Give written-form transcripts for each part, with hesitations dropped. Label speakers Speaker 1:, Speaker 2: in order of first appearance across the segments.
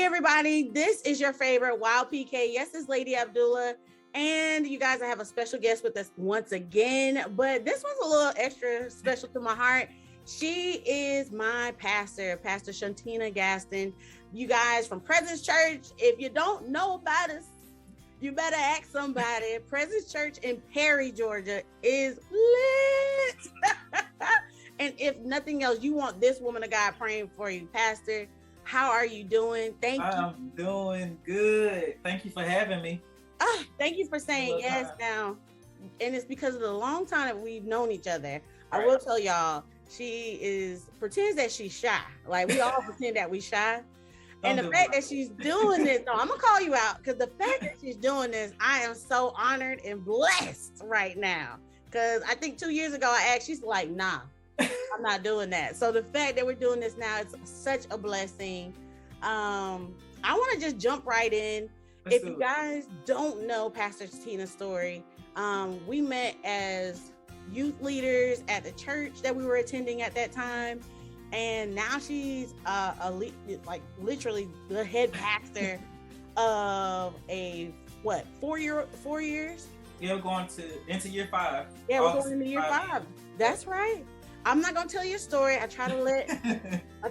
Speaker 1: everybody, this is your favorite Wild PK. Yes, it's Lady Abdullah. And you guys, I have a special guest with us once again, but this one's a little extra special to my heart. She is my pastor, Pastor Shuntina Gaston. You guys from Presence Church, if you don't know about us, you better ask somebody. Presence Church in Perry, Georgia is lit. And if nothing else, you want this woman of God praying for you. Pastor, how are you doing? Thank you.
Speaker 2: I'm doing good. Thank you for having me.
Speaker 1: Thank you for saying yes now. And it's because of the long time that we've known each other.
Speaker 2: Right.
Speaker 1: I will tell y'all, she pretends that she's shy. Like we all pretend that we shy. And the fact that she's doing this, no, I'm gonna call you out because the fact that she's doing this, I am so honored and blessed right now. Because I think 2 years ago I asked, she's like, nah, I'm not doing that. So the fact that we're doing this now, it's such a blessing. I want to just jump right in. If you guys don't know Pastor Tina's story, we met as youth leaders at the church that we were attending at that time. And now she's literally the head pastor of a 4 years?
Speaker 2: Yeah, we're going into year 5.
Speaker 1: Yeah, we're going into year 5. That's right. I'm not gonna tell your story. I try to let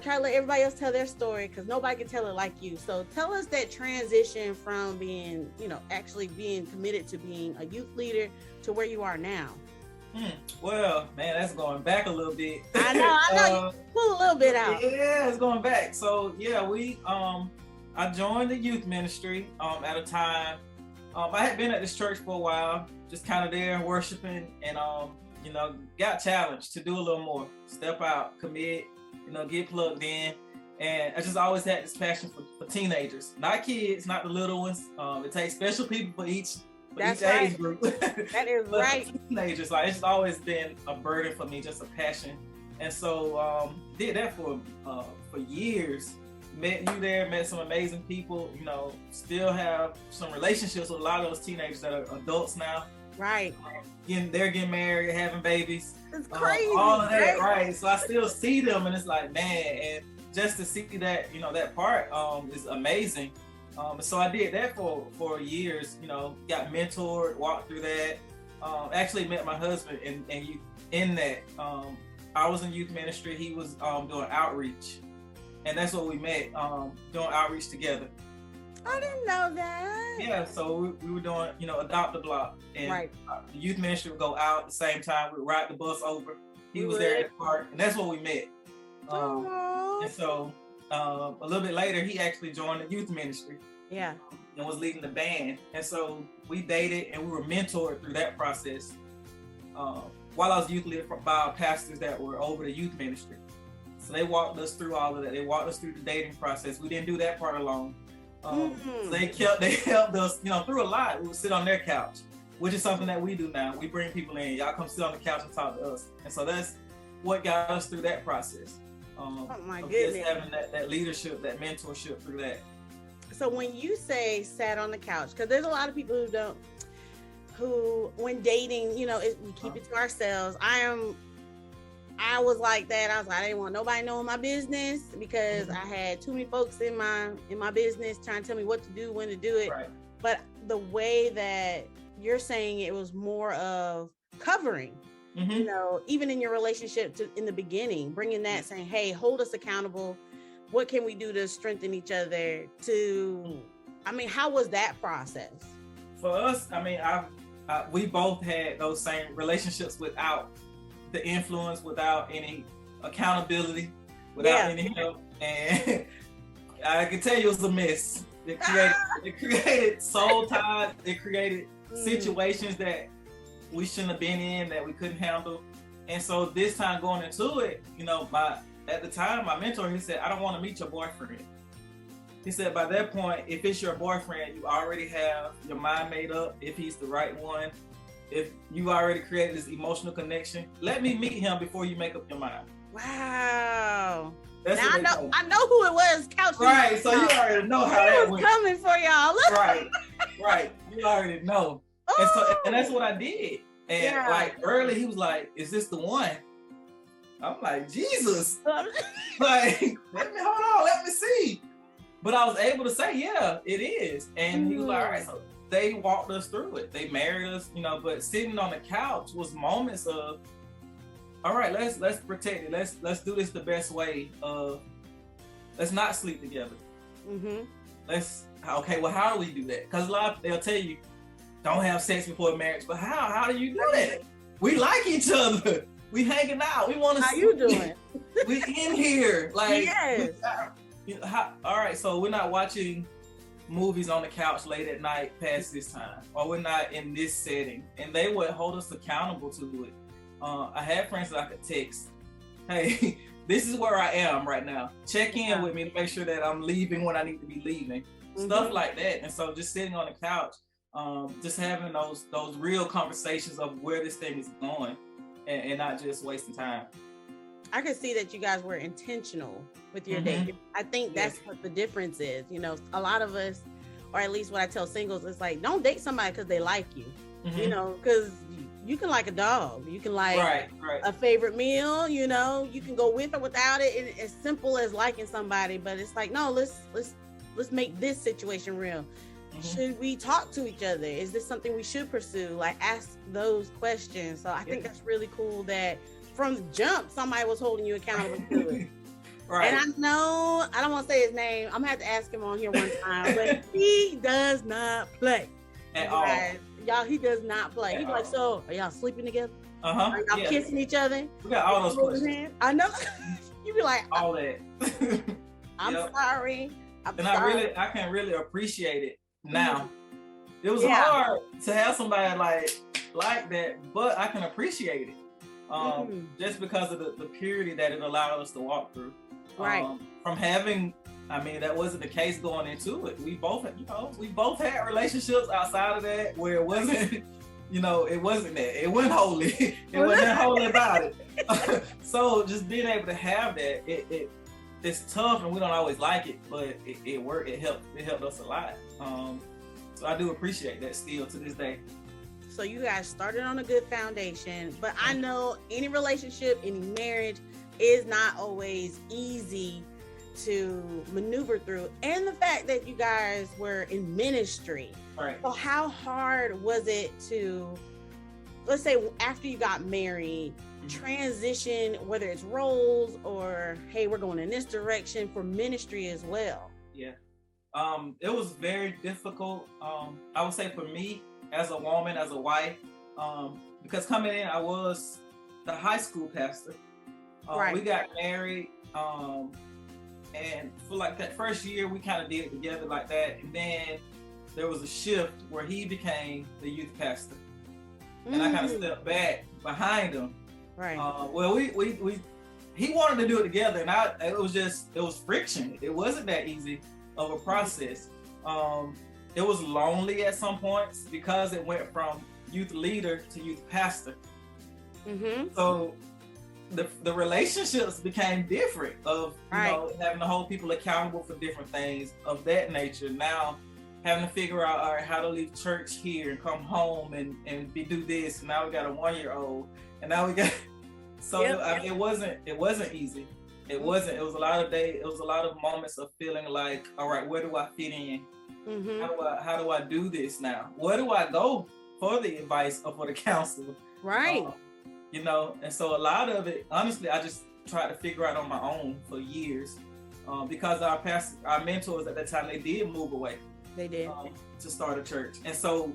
Speaker 1: everybody else tell their story because nobody can tell it like you. So tell us that transition from being, actually being committed to being a youth leader to where you are now.
Speaker 2: Well, man, that's going back a little bit.
Speaker 1: I know. You pull a little bit out.
Speaker 2: Yeah, it's going back. So yeah, I joined the youth ministry at a time. I had been at this church for a while, just kind of there worshiping, and got challenged to do a little more, step out, commit, get plugged in. And I just always had this passion for teenagers, not kids, not the little ones. It takes special people for each age group.
Speaker 1: That is right.
Speaker 2: Teenagers, it's just always been a burden for me, just a passion. And so did that for years. Met you there, met some amazing people, still have some relationships with a lot of those teenagers that are adults now.
Speaker 1: Right.
Speaker 2: They're getting married, having babies.
Speaker 1: It's crazy.
Speaker 2: All of that, right? So I still see them, and it's like, man, and just to see that, that part is amazing. So I did that for years, got mentored, walked through that. Actually met my husband in that. I was in youth ministry. He was doing outreach, and that's what we met, doing outreach together.
Speaker 1: I didn't know that.
Speaker 2: Yeah, so we were doing, Adopt a Block. And the youth ministry would go out at the same time. We'd ride the bus over. He was there at the park, and that's where we met. And so a little bit later, he actually joined the youth ministry.
Speaker 1: Yeah.
Speaker 2: And was leading the band. And so we dated, and we were mentored through that process. While I was youth leader by pastors that were over the youth ministry. So they walked us through all of that. They walked us through the dating process. We didn't do that part alone. So they helped us, through a lot. We would sit on their couch, which is something that we do now. We bring people in. Y'all come sit on the couch and talk to us. And so that's what got us through that process.
Speaker 1: Oh my goodness.
Speaker 2: Just having that leadership, that mentorship through that.
Speaker 1: So when you say sat on the couch, because there's a lot of people who when dating, we keep it to ourselves. I was like that. I was like, I didn't want nobody knowing my business because I had too many folks in my business trying to tell me what to do, when to do it.
Speaker 2: Right.
Speaker 1: But the way that you're saying it was more of covering, even in your relationship in the beginning, bringing that, saying, hey, hold us accountable. What can we do to strengthen each other? How was that process?
Speaker 2: For us, we both had those same relationships without the influence, without any accountability, without any help. And I can tell you it was a mess. It created soul ties. It created situations that we shouldn't have been in, that we couldn't handle. And so this time going into it, at the time, my mentor, he said, I don't want to meet your boyfriend. He said, by that point, if it's your boyfriend, you already have your mind made up, if he's the right one, if you already created this emotional connection, let me meet him before you make up your mind.
Speaker 1: Wow.
Speaker 2: That's
Speaker 1: now I know who it was. Couch.
Speaker 2: Right, so you already know how that went.
Speaker 1: Coming for y'all.
Speaker 2: Right. You already know. And that's what I did. And early, he was like, is this the one? I'm like, Jesus. Like, hold on, let me see. But I was able to say, yeah, it is. And he was like, all right, so they walked us through it. They married us, you know, but sitting on the couch was moments of, all right, let's protect it. Let's do this the best way. Let's not sleep together. Okay, well, how do we do that? Because a lot of, they'll tell you, don't have sex before marriage. But how do you do that? We like each other. We hanging out. We want to.
Speaker 1: How you doing?
Speaker 2: We in here, like.
Speaker 1: Yes.
Speaker 2: All right, so we're not watching movies on the couch late at night past this time, or we're not in this setting, and they would hold us accountable to it. I had friends that I could text, hey, this is where I am right now. Check in with me to make sure that I'm leaving when I need to be leaving. Stuff like that. And so just sitting on the couch, just having those real conversations of where this thing is going, and not just wasting time.
Speaker 1: I could see that you guys were intentional with your date. I think that's what the difference is. You know, a lot of us, or at least what I tell singles, it's like, don't date somebody because they like you. You know, because you can like a dog, you can like a favorite meal, you know, you can go with or without it. And as simple as liking somebody, but it's like, no, let's make this situation real. Should we talk to each other? Is this something we should pursue? Like, ask those questions. So I think that's really cool that from the jump, somebody was holding you accountable to it. And I know, I don't want to say his name. I'm gonna have to ask him on here one time, but he does not play. At all. Y'all, he does not play. He's like, so are y'all sleeping together? Are y'all kissing each other?
Speaker 2: We got all those questions.
Speaker 1: I know. You be like,
Speaker 2: all that.
Speaker 1: I'm sorry.
Speaker 2: I can really appreciate it now. It was hard to have somebody like that, but I can appreciate it. Just because of the purity that it allowed us to walk through. From having, I mean, that wasn't the case going into it. We both had relationships outside of that where it wasn't, it wasn't that. It wasn't holy. It wasn't holy about it. So just being able to have that, it's tough and we don't always like it, but it worked. It helped us a lot. So I do appreciate that still to this day.
Speaker 1: So you guys started on a good foundation, but I know any relationship, any marriage is not always easy to maneuver through. And the fact that you guys were in ministry. So how hard was it to, let's say after you got married, transition, whether it's roles or, hey, we're going in this direction for ministry as well?
Speaker 2: It was very difficult. I would say for me, as a woman, as a wife, because coming in, I was the high school pastor. We got married, and for like that first year, we kind of did it together like that. And then there was a shift where he became the youth pastor, and I kind of stepped back behind him. Well, he wanted to do it together, and it was friction. It wasn't that easy of a process. It was lonely at some points because it went from youth leader to youth pastor. So the relationships became different of having to hold people accountable for different things of that nature. Now having to figure out, all right, how to leave church here and come home and do this. And now we got a 1-year-old, and now we got it wasn't easy. It wasn't. It was a lot of days. It was a lot of moments of feeling like, all right, where do I fit in? How do I do this now? Where do I go for the advice or for the counsel? And so a lot of it, honestly, I just tried to figure out on my own for years, because our mentors at that time, they did move away.
Speaker 1: They did
Speaker 2: to start a church, and so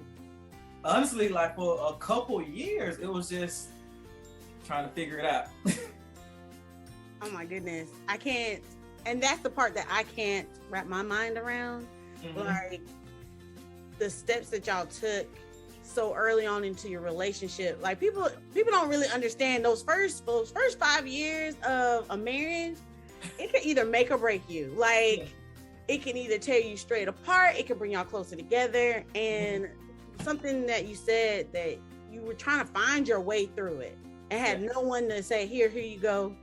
Speaker 2: honestly, like for a couple years, it was just trying to figure it out.
Speaker 1: Oh my goodness, I can't, and that's the part that I can't wrap my mind around. Like the steps that y'all took so early on into your relationship. Like people don't really understand those first 5 years of a marriage. It can either make or break you. Like it can either tear you straight apart. It can bring y'all closer together. And something that you said, that you were trying to find your way through it and had no one to say, here you go.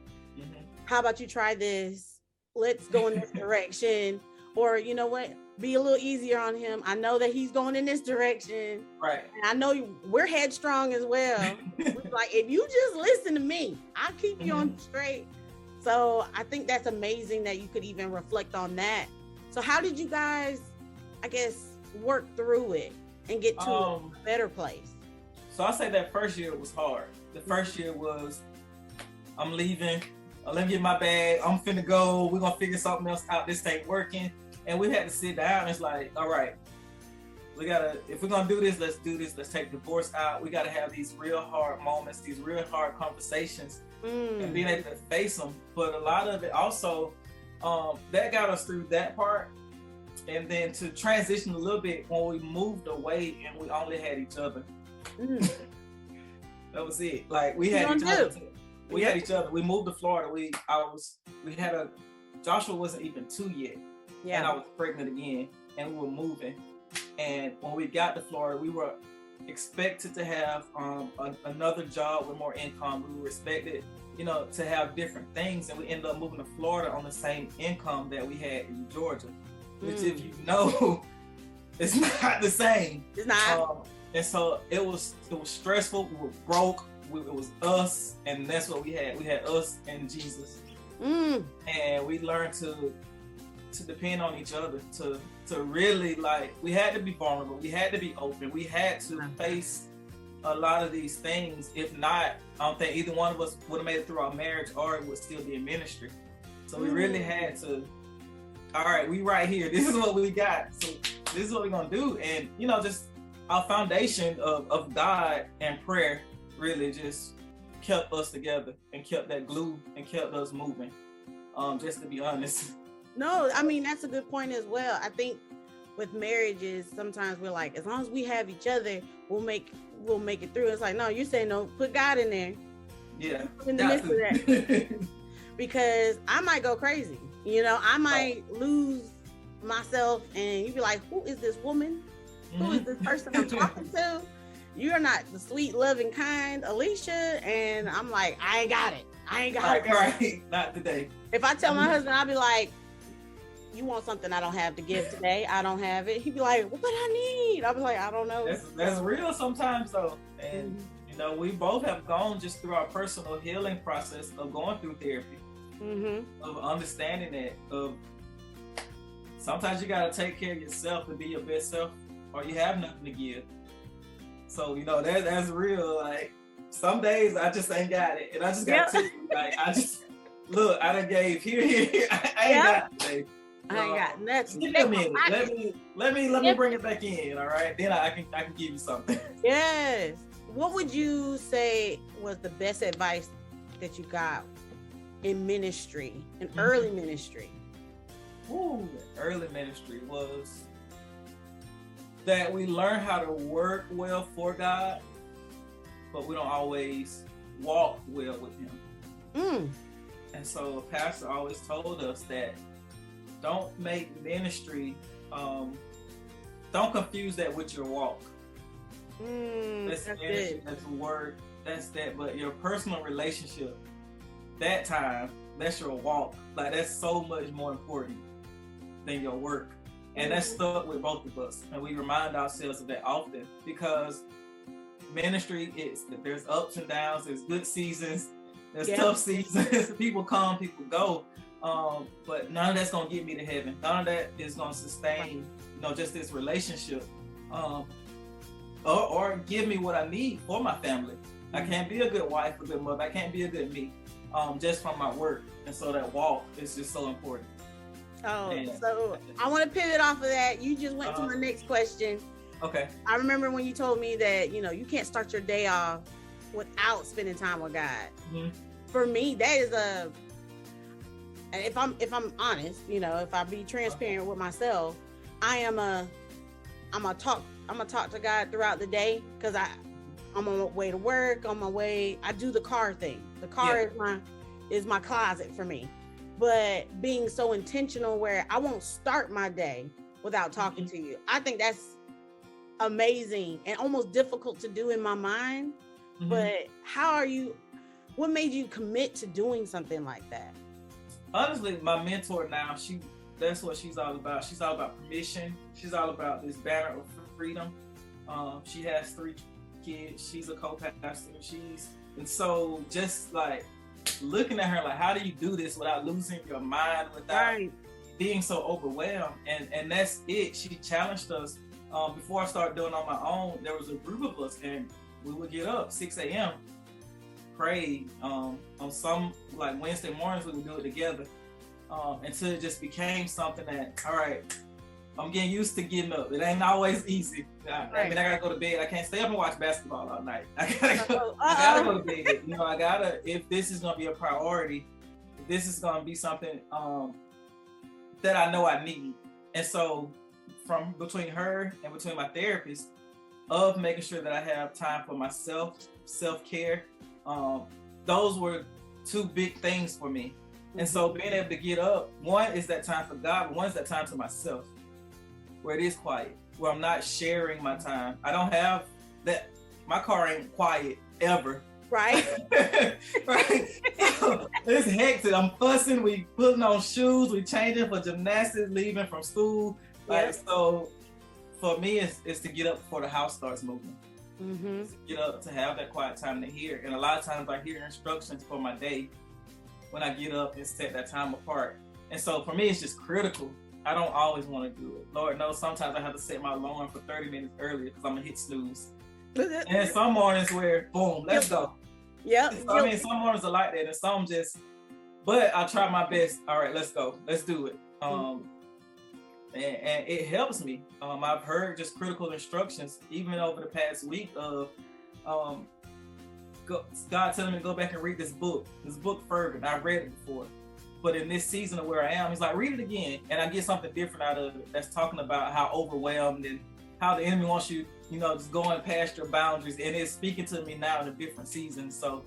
Speaker 1: How about you try this? Let's go in this direction. Or you know what? Be a little easier on him. I know that he's going in this direction. And I know we're headstrong as well. Like, if you just listen to me, I'll keep you on straight. So I think that's amazing that you could even reflect on that. So how did you guys, I guess, work through it and get to a better place?
Speaker 2: So I say that first year was hard. The first year was, I'm leaving. Let me get my bag. I'm finna go. We're gonna figure something else out. This ain't working. And we had to sit down. And it's like, all right, if we're gonna do this, let's do this. Let's take divorce out. We gotta have these real hard moments, these real hard conversations, and being able to face them. But a lot of it also, that got us through that part. And then to transition a little bit when we moved away and we only had each other. That was it. Like we had each other. We had each other. We moved to Florida. Joshua wasn't even 2 yet. Yeah. And I was pregnant again, and we were moving. And when we got to Florida, we were expected to have another job with more income. We were expected, to have different things, and we ended up moving to Florida on the same income that we had in Georgia, which, if you know, it's not the same.
Speaker 1: It's not.
Speaker 2: And so it was stressful. We were broke. It was us, and that's what we had. We had us and Jesus, and we learned to depend on each other, to really, like, we had to be vulnerable, we had to be open, we had to face a lot of these things. If not, I don't think either one of us would have made it through our marriage, or it would still be in ministry. So we really had to, all right, we right here, this is what we got, so this is what we're gonna do. And just our foundation of God and prayer really just kept us together and kept that glue and kept us moving, just to be honest.
Speaker 1: No, I mean, that's a good point as well. I think with marriages, sometimes we're like, as long as we have each other, we'll make it through. It's like, no, you're saying no, put God in there.
Speaker 2: Yeah.
Speaker 1: In the midst of that. Because I might go crazy. I might lose myself, and you'd be like, who is this woman? Who is this person I'm talking to? You're not the sweet, loving, kind Alicia. And I'm like, I ain't got it.
Speaker 2: Right. Not today.
Speaker 1: If I tell my husband, I'll be like, you want something I don't have to give today? I don't have it. He'd be like, what do I need? I was like, I don't know.
Speaker 2: That's real sometimes though. And we both have gone just through our personal healing process of going through therapy, of understanding that, of sometimes you gotta take care of yourself and be your best self, or you have nothing to give. So that's real. Like some days I just ain't got it, and I just got to like I just look. I done gave here. I ain't got it today.
Speaker 1: I ain't got nothing.
Speaker 2: Give me a minute. Let me bring it back in. All right, then I can give you something.
Speaker 1: Yes. What would you say was the best advice that you got in ministry, in early ministry?
Speaker 2: Early ministry was that we learn how to work well for God, but we don't always walk well with Him. And so a pastor always told us that don't make ministry, don't confuse that with your walk. That's ministry, that's work, that's that. But your personal relationship, that's your walk. Like that's so much more important than your work. And that's stuck with both of us. And we remind ourselves of that often, because ministry there's ups and downs, there's good seasons, there's tough seasons, people come, people go. But none of that's gonna get me to heaven. None of that is gonna sustain, just this relationship, or give me what I need for my family. I can't be a good wife, a good mother. I can't be a good me, just from my work. And so that walk is just so important.
Speaker 1: So I want to pivot off of that. You just went to my next question.
Speaker 2: Okay.
Speaker 1: I remember when you told me that you can't start your day off without spending time with God. For me, that is if I'm honest, if I be transparent with myself, I'm gonna talk to God throughout the day, because I'm on my way to work, I do the car thing. The car is my closet for me. But being so intentional where I won't start my day without talking to you, I think that's amazing and almost difficult to do in my mind. But what made you commit to doing something like that?
Speaker 2: Honestly, my mentor now, that's what she's all about. She's all about permission. She's all about this banner of freedom. She has 3 kids. She's a co-pastor. And so just like looking at her, like, how do you do this without losing your mind, without being so overwhelmed, and that's it. She challenged us. Before I started doing it on my own, there was a group of us, and we would get up 6 a.m., pray. On some, like Wednesday mornings, we would do it together, until it just became something that, all right, I'm getting used to getting up. It ain't always easy. I mean, I gotta go to bed. I can't stay up and watch basketball all night. I gotta go to bed. You know, I gotta, if this is gonna be a priority, if this is gonna be something that I know I need. And so from between her and between my therapist, of making sure that I have time for myself, self-care, those were two big things for me. And so being able to get up, one is that time for God, but one is that time to myself, where it is quiet, where I'm not sharing my time. I don't have that, my car ain't quiet ever.
Speaker 1: Right.
Speaker 2: Right. So, it's hectic. I'm fussing, we putting on shoes, we changing for gymnastics, leaving from school. Like, so for me, it's to get up before the house starts moving. Mm-hmm. To get up, to have that quiet time to hear. And a lot of times I hear instructions for my day when I get up and set that time apart. And so for me, it's just critical. I don't always want to do it. Lord knows sometimes I have to set my alarm for 30 minutes earlier because I'm going to hit snooze. And some mornings where, boom, let's go.
Speaker 1: Yeah.
Speaker 2: So, I mean, some mornings are like that, and some just, but I try my best. All right, let's go. Let's do it. And it helps me. I've heard just critical instructions, even over the past week, of God telling me to go back and read this book Fervent. I've read it before. But in this season of where I am, he's like, read it again. And I get something different out of it that's talking about how overwhelmed and how the enemy wants you, you know, just going past your boundaries. And it's speaking to me now in a different season. So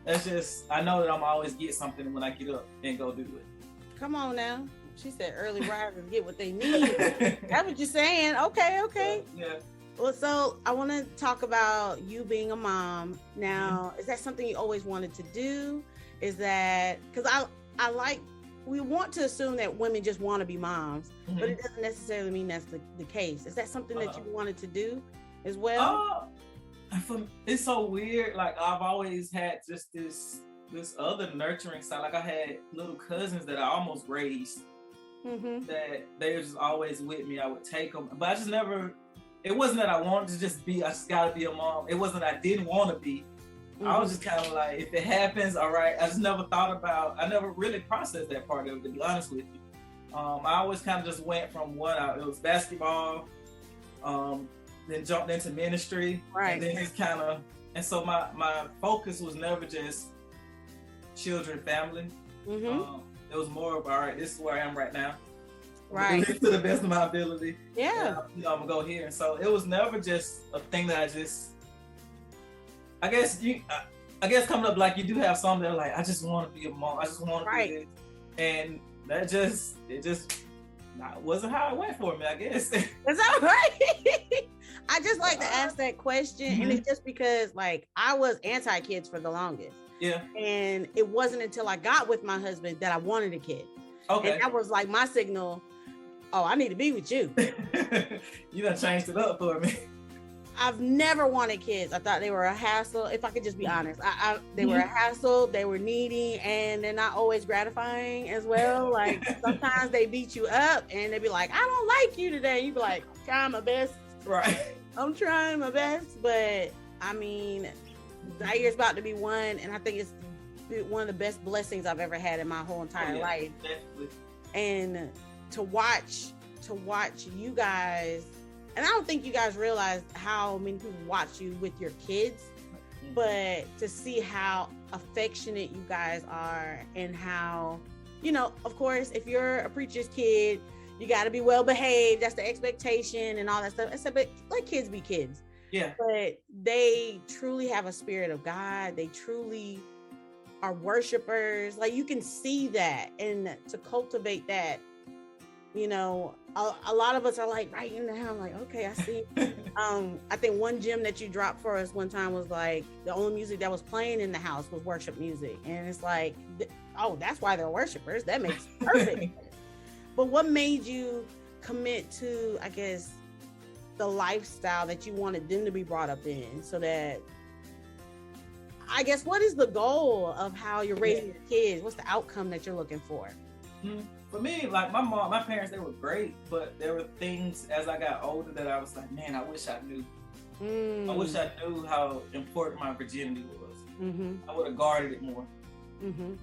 Speaker 2: that's just, I know that I'm always get something when I get up and go do it.
Speaker 1: Come on now. She said early risers get what they need. That's what you're saying. Okay.
Speaker 2: Yeah.
Speaker 1: Well, so I want to talk about you being a mom. Now, is that something you always wanted to do? Is that, because I like, we want to assume that women just want to be moms, but it doesn't necessarily mean that's the case. Is that something that you wanted to do as well?
Speaker 2: It's so weird. Like, I've always had just this other nurturing side. Like, I had little cousins that I almost raised, that they were just always with me. I would take them, but I just never, it wasn't that I wanted to just be, I just gotta be a mom. It wasn't I didn't want to be. I was just kind of like, if it happens, all right. I just never thought about, I never really processed that part of it, to be honest with you. I always kind of just went from it was basketball, then jumped into ministry,
Speaker 1: right.
Speaker 2: And then it's kind of, and so my focus was never just children, family. It was more of, all right, this is where I am right now.
Speaker 1: Right.
Speaker 2: To the best of my ability.
Speaker 1: Yeah.
Speaker 2: I'm gonna go here. And so it was never just a thing that I just, I guess coming up, like, you do have some that are like, I just want to be a mom. I just want to be this. And that it just wasn't how it went for me, I guess.
Speaker 1: Is that right? I just like to ask that question. And it's just because, like, I was anti-kids for the longest.
Speaker 2: Yeah.
Speaker 1: And it wasn't until I got with my husband that I wanted a kid. Okay. And that was like my signal, oh, I need to be with you.
Speaker 2: You done changed it up for me.
Speaker 1: I've never wanted kids. I thought they were a hassle. If I could just be honest, they were a hassle. They were needy, and they're not always gratifying as well. Like, sometimes they beat you up, and they be like, "I don't like you today." You be like, "I'm trying my best."
Speaker 2: Right.
Speaker 1: I'm trying my best, but I mean, Zaire's about to be one, and I think it's one of the best blessings I've ever had in my whole entire life.
Speaker 2: Definitely.
Speaker 1: And to watch you guys. And I don't think you guys realize how many people watch you with your kids, but to see how affectionate you guys are, and how, you know, of course, if you're a preacher's kid, you got to be well behaved. That's the expectation and all that stuff. I said, but let kids be kids.
Speaker 2: Yeah.
Speaker 1: But they truly have a spirit of God. They truly are worshipers. Like, you can see that, and to cultivate that, you know, a lot of us are like writing down, I'm like, okay, I see. I think one gem that you dropped for us one time was like, the only music that was playing in the house was worship music. And it's like, oh, that's why they're worshipers. That makes perfect. But what made you commit to, I guess, the lifestyle that you wanted them to be brought up in? So that, I guess, what is the goal of how you're raising your kids? What's the outcome that you're looking for?
Speaker 2: for me, like my parents, they were great, but there were things as I got older that I was like, man, I wish I knew. I wish I knew how important my virginity was. I would have guarded it more.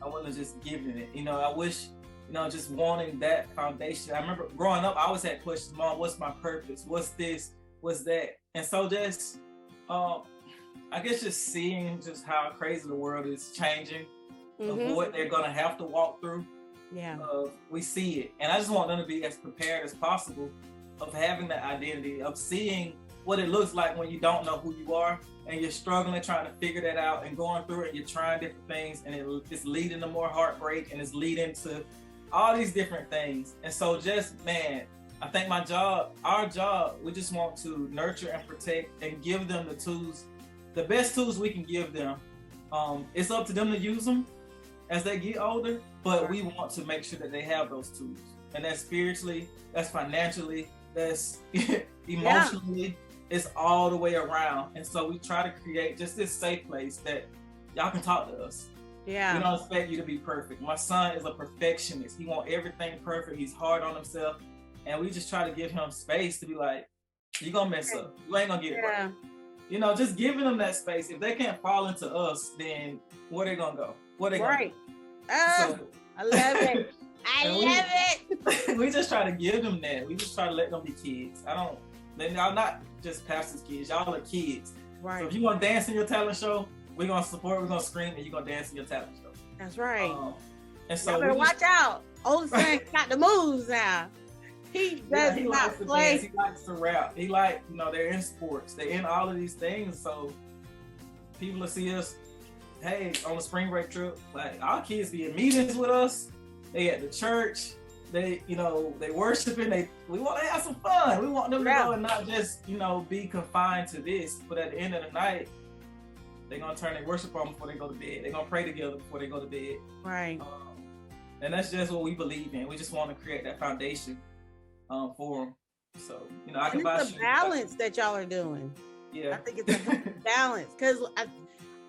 Speaker 2: I wouldn't have just given it. You know, I wish, you know, just wanting that foundation. I remember growing up, I always had questions, Mom, what's my purpose? What's this? What's that? And so just, I guess just seeing just how crazy the world is changing, of what they're gonna have to walk through.
Speaker 1: Yeah.
Speaker 2: We see it. And I just want them to be as prepared as possible of having that identity, of seeing what it looks like when you don't know who you are and you're struggling trying to figure that out and going through it, and you're trying different things, and it's leading to more heartbreak, and it's leading to all these different things. And so just, man, I think our job, we just want to nurture and protect and give them the tools, the best tools we can give them. It's up to them to use them as they get older, but we want to make sure that they have those tools. And that's spiritually, that's financially, that's emotionally, it's all the way around. And so we try to create just this safe place that y'all can talk to us.
Speaker 1: Yeah.
Speaker 2: We don't expect you to be perfect. My son is a perfectionist. He wants everything perfect. He's hard on himself. And we just try to give him space to be like, you're going to mess up. You ain't going to get it right. You know, just giving them that space. If they can't fall into us, then where they going to go? Where they going to go?
Speaker 1: I love it. I love it.
Speaker 2: We just try to give them that. We just try to let them be kids. Y'all not just pastors' kids. Y'all are kids.
Speaker 1: Right.
Speaker 2: So if you want to dance in your talent show, we're going to support, we're going to scream, and you're going to dance in your talent show.
Speaker 1: That's right.
Speaker 2: And so
Speaker 1: you better watch out. Old son got the moves now. He does not play.
Speaker 2: Dance. He likes to rap. He they're in sports. They're in all of these things. So people will see us, hey, on a spring break trip, like our kids be in meetings with us. They at the church. They worshiping. We want to have some fun. We want them to go and not just, be confined to this. But at the end of the night, they're going to turn their worship on before they go to bed. They're going to pray together before they go to bed.
Speaker 1: Right.
Speaker 2: And that's just what we believe in. We just want to create that foundation for them. So, I can buy
Speaker 1: it's a balance that y'all are doing.
Speaker 2: Yeah.
Speaker 1: I think it's a balance. Because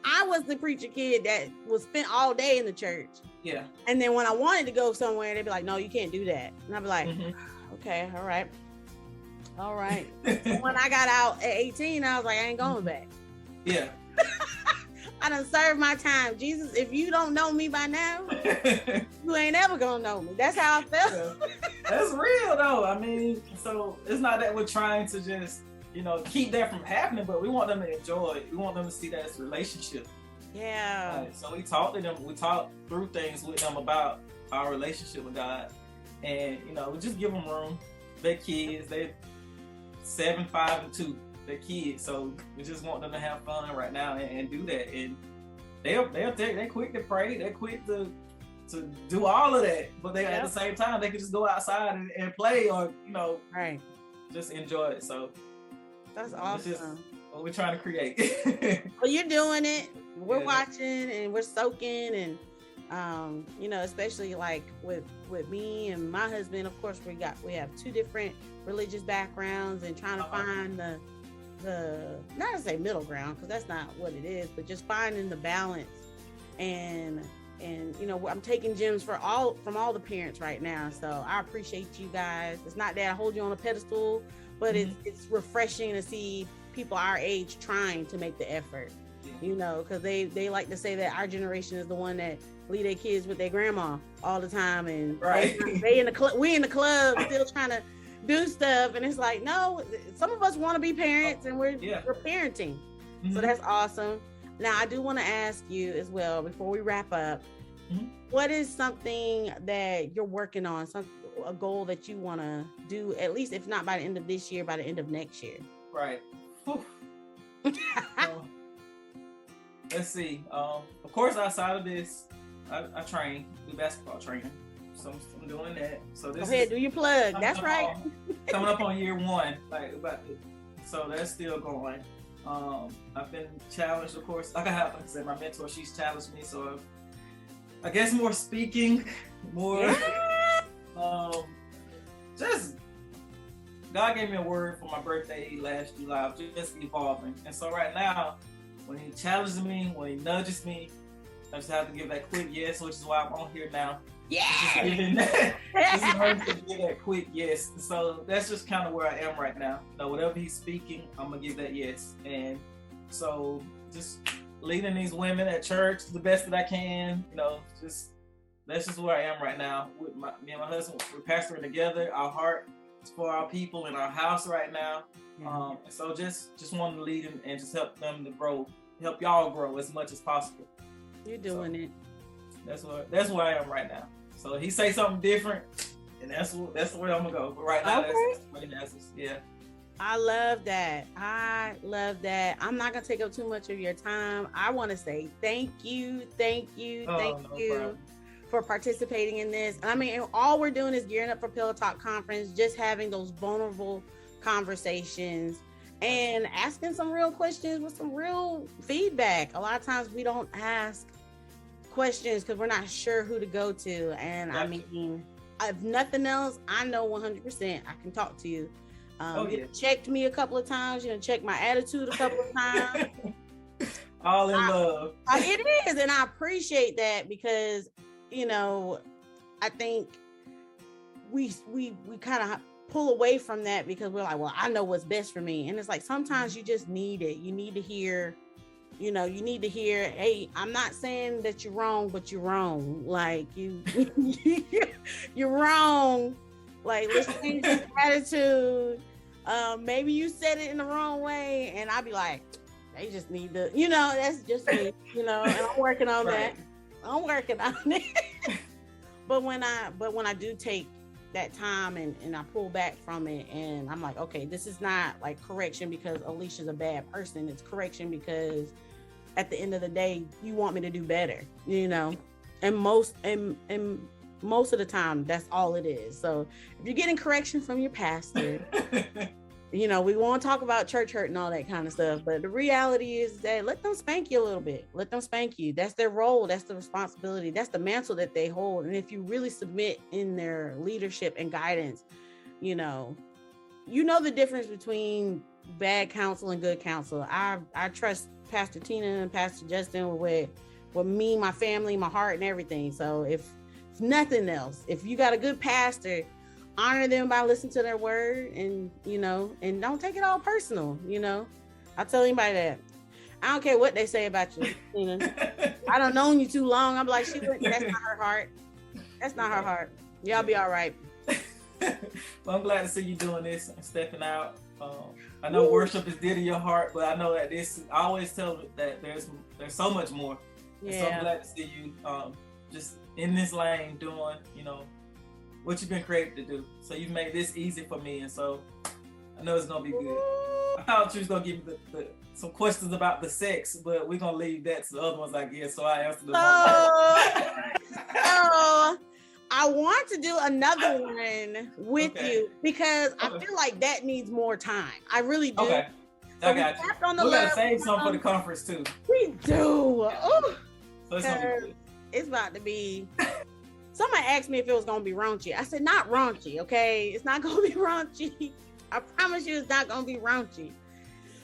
Speaker 1: I was the preacher kid that was spent all day in the church.
Speaker 2: Yeah.
Speaker 1: And then when I wanted to go somewhere, they'd be like, no, you can't do that. And I'd be like, okay, all right. So when I got out at 18, I was like, I ain't going back.
Speaker 2: Yeah.
Speaker 1: I done served my time. Jesus, if you don't know me by now, you ain't ever gonna know me. That's how I felt.
Speaker 2: Yeah. That's real though. I mean, so it's not that we're trying to just, keep that from happening, but we want them to enjoy it. We want them to see that as a relationship.
Speaker 1: Yeah.
Speaker 2: So we talk to them. We talk through things with them about our relationship with God, and we just give them room. They're kids. They're 7, 5, and 2. They're kids, so we just want them to have fun right now and do that. And they're quick to pray. They're quick to do all of that, but they at the same time they can just go outside and play, or
Speaker 1: right,
Speaker 2: just enjoy it. So
Speaker 1: that's awesome.
Speaker 2: Just what we're trying to create.
Speaker 1: Well, you're doing it. We're watching and we're soaking, and especially like with me and my husband. Of course, we have 2 different religious backgrounds, and trying to find the not to say middle ground, because that's not what it is, but just finding the balance. And I'm taking gems from all the parents right now. So I appreciate you guys. It's not that I hold you on a pedestal, but it's refreshing to see people our age trying to make the effort. Because they like to say that our generation is the one that leave their kids with their grandma all the time, and we in the club still trying to do stuff, and it's like, no, some of us want to be parents, and we're parenting. So that's awesome. Now I do want to ask you as well, before we wrap up, what is something that you're working on, a goal that you want to do, at least if not by the end of this year, by the end of next year?
Speaker 2: Right. Let's see. Of course, outside of this, I train, do basketball training. So I'm doing that. So this
Speaker 1: do your plug. That's right.
Speaker 2: Coming up on year 1, so that's still going. I've been challenged, of course. Like I said, my mentor, she's challenged me. So I guess more speaking, more just God gave me a word for my birthday last July of just evolving. And so right now, when he challenges me, when he nudges me, I just have to give that quick yes, which is why I'm on here now.
Speaker 1: Yeah.
Speaker 2: Just learn to give that quick yes. So that's just kind of where I am right now. Whatever he's speaking, I'm gonna give that yes. And so just leading these women at church the best that I can. Just that's just where I am right now. With me and my husband, we're pastoring together. Our heart is for our people in our house right now. Yeah. So just want to lead and just help them to grow, help y'all grow as much as possible.
Speaker 1: You're doing it.
Speaker 2: That's where I am right now. So he say something different, and that's the way I'm gonna go. But right now, that's what he has. Yeah.
Speaker 1: I love that. I'm not gonna take up too much of your time. I want to say thank you for participating in this. I mean, all we're doing is gearing up for Pillow Talk Conference, just having those vulnerable conversations and asking some real questions with some real feedback. A lot of times we don't ask questions because we're not sure who to go to. And I mean, if nothing else, I know 100% I can talk to you. You checked me a couple of times. You checked my attitude a couple of times.
Speaker 2: All in love.
Speaker 1: It is, and I appreciate that because I think we kind of pull away from that because we're like, well, I know what's best for me, and it's like sometimes you just need it. You need to hear. You need to hear, hey, I'm not saying that you're wrong, but you're wrong. Like you're wrong. Like, let's change your attitude. Maybe you said it in the wrong way, and I'll be like, they just need to, that's just me, and I'm working on that. I'm working on it. But when I do take that time and I pull back from it, and I'm like, okay, this is not like correction because Alicia's a bad person. It's correction because at the end of the day, you want me to do better, and most of the time, that's all it is. So if you're getting correction from your pastor, we won't talk about church hurt and all that kind of stuff. But the reality is that let them spank you a little bit. Let them spank you. That's their role. That's the responsibility. That's the mantle that they hold. And if you really submit in their leadership and guidance, you know the difference between bad counsel and good counsel. I trust Pastor Tina and Pastor Justin with me, my family, my heart, and everything. So if nothing else, if you got a good pastor, honor them by listening to their word, and and don't take it all personal. I tell anybody that. I don't care what they say about you. I don't know you too long. I'm like, that's not her heart. That's not her heart. Y'all be all right.
Speaker 2: Well, I'm glad to see you doing this and stepping out. I know worship is dear to your heart, but I know that I always tell that there's so much more. Yeah. So I'm glad to see you just in this lane doing, what you've been created to do. So you've made this easy for me, and so I know it's gonna be good. I thought you was gonna give me some questions about the sex, but we're gonna leave that to the other ones, I guess. So I answered them.
Speaker 1: I want to do another one with you because I feel like that needs more time. I really do.
Speaker 2: Okay. So I got you. We gotta save some for the conference too.
Speaker 1: We do.
Speaker 2: So it's gonna be good.
Speaker 1: It's about to be. Somebody asked me if it was gonna be raunchy. I said not raunchy. Okay, it's not gonna be raunchy. I promise you, it's not gonna be raunchy.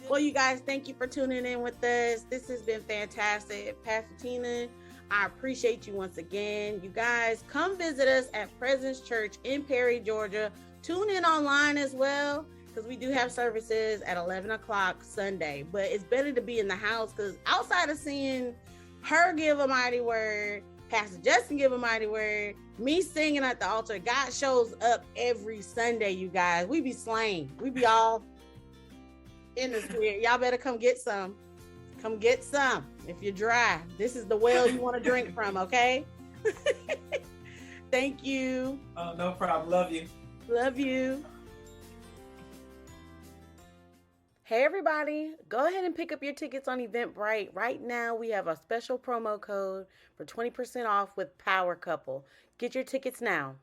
Speaker 1: Well, you guys, thank you for tuning in with us. This has been fantastic, Pastor Tina. I appreciate you once again. You guys, come visit us at Presence Church in Perry, Georgia. Tune in online as well, because we do have services at 11 o'clock Sunday. But it's better to be in the house, because outside of seeing her give a mighty word, Pastor Justin give a mighty word, me singing at the altar, God shows up every Sunday, you guys. We be slain. We be all in the spirit. Y'all better come get some. Come get some. If you're dry, this is the well you want to drink from, okay? Thank you.
Speaker 2: Oh, no problem. Love you.
Speaker 1: Love you. Hey, everybody. Go ahead and pick up your tickets on Eventbrite. Right now, we have a special promo code for 20% off with Power Couple. Get your tickets now.